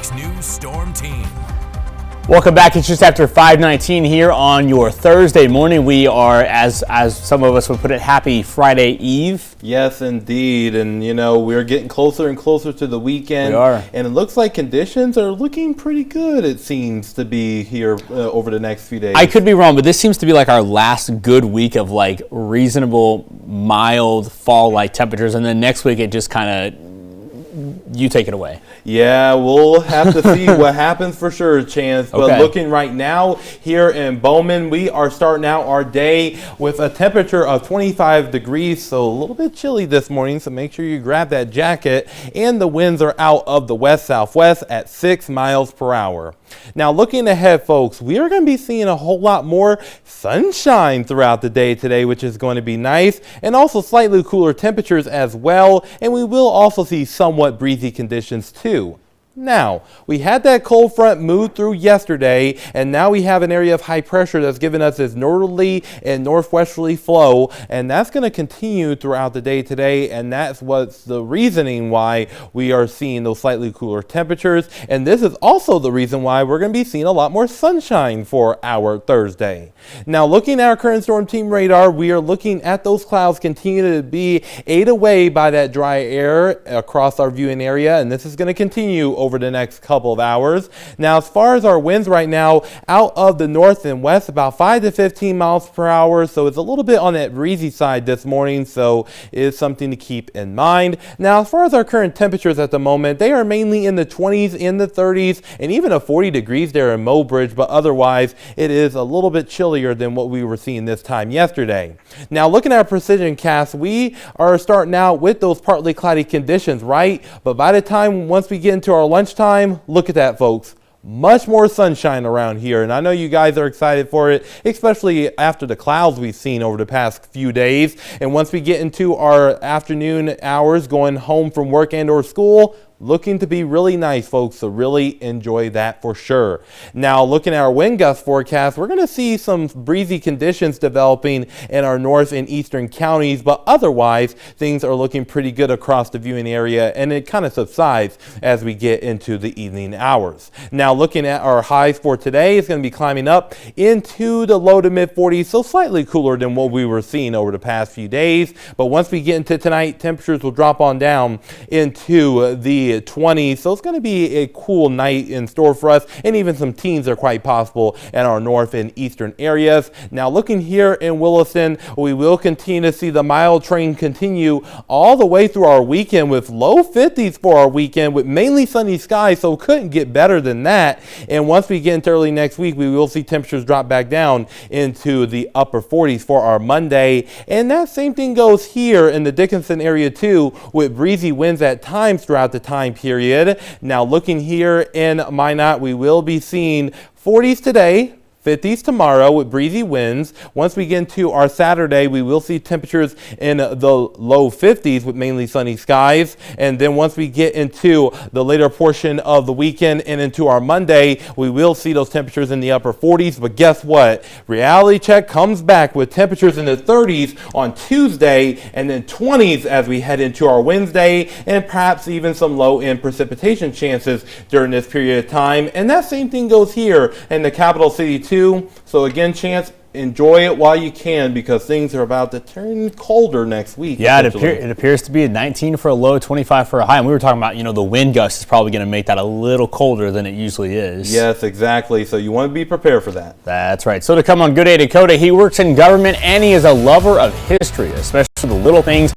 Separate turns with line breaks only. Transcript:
Fox News Storm Team.
Welcome back. It's just after 5:19 here on your Thursday morning. We are, as some of us would put it, happy Friday Eve.
Yes, indeed. And, you know, we're getting closer and closer to the weekend.
We are.
And it looks like conditions are looking pretty good, it seems to be here over the next few days.
I could be wrong, but this seems to be like our last good week of like reasonable, mild fall-like temperatures. And then next week it just kind of, you take it away.
Yeah, we'll have to see what happens for sure, Chance. But
Okay.
looking right now here in Bowman, we are starting out our day with a temperature of 25 degrees, so a little bit chilly this morning, so make sure you grab that jacket. And the winds are out of the west-southwest at 6 miles per hour. Now, looking ahead, folks, we are going to be seeing a whole lot more sunshine throughout the day today, which is going to be nice, and also slightly cooler temperatures as well. And we will also see somewhat breezy conditions too. Now, we had that cold front move through yesterday, and now we have an area of high pressure that's given us this northerly and northwesterly flow, and that's going to continue throughout the day today, and that's what's the reasoning why we are seeing those slightly cooler temperatures. And this is also the reason why we're going to be seeing a lot more sunshine for our Thursday. Now, looking at our current storm team radar, we are looking at those clouds continue to be ate away by that dry air across our viewing area, and this is going to continue over the next couple of hours. Now, as far as our winds right now, out of the north and west, about 5 to 15 miles per hour, so it's a little bit on that breezy side this morning, so it is something to keep in mind. Now, as far as our current temperatures at the moment, they are mainly in the 20s, in the 30s, and even a 40 degrees there in Mobridge, but otherwise it is a little bit chillier than what we were seeing this time yesterday. Now, looking at our precision cast, we are starting out with those partly cloudy conditions, right? But by the time, once we get into our lunchtime, look at that, folks. Much more sunshine around here, and I know you guys are excited for it, especially after the clouds we've seen over the past few days. And once we get into our afternoon hours going home from work and or school, looking to be really nice, folks, so really enjoy that for sure. Now, looking at our wind gust forecast, we're going to see some breezy conditions developing in our north and eastern counties, but otherwise things are looking pretty good across the viewing area, and it kind of subsides as we get into the evening hours. Now, looking at our highs for today, it's going to be climbing up into the low to mid 40s, so slightly cooler than what we were seeing over the past few days. But once we get into tonight, temperatures will drop on down into the 20s, so it's going to be a cool night in store for us, and even some teens are quite possible in our north and eastern areas. Now, looking here in Williston, we will continue to see the mild train continue all the way through our weekend with low 50s for our weekend with mainly sunny skies, so couldn't get better than that. And once we get into early next week, we will see temperatures drop back down into the upper 40s for our Monday. And that same thing goes here in the Dickinson area too, with breezy winds at times throughout the time period. Now, looking here in Minot, we will be seeing 40s today, 50s tomorrow with breezy winds. Once we get into our Saturday, we will see temperatures in the low 50s with mainly sunny skies. And then once we get into the later portion of the weekend and into our Monday, we will see those temperatures in the upper 40s. But guess what? Reality check comes back with temperatures in the 30s on Tuesday and then 20s as we head into our Wednesday, and perhaps even some low-end precipitation chances during this period of time. And that same thing goes here in the capital city too. So again, Chance, enjoy it while you can, because things are about to turn colder next week.
Yeah, it appears to be a 19 for a low, 25 for a high. And we were talking about, you know, the wind gust is probably going to make that a little colder than it usually is.
Yes, exactly. So you want to be prepared for that.
That's right. So to come on Good Day Dakota, he works in government and he is a lover of history, especially the little things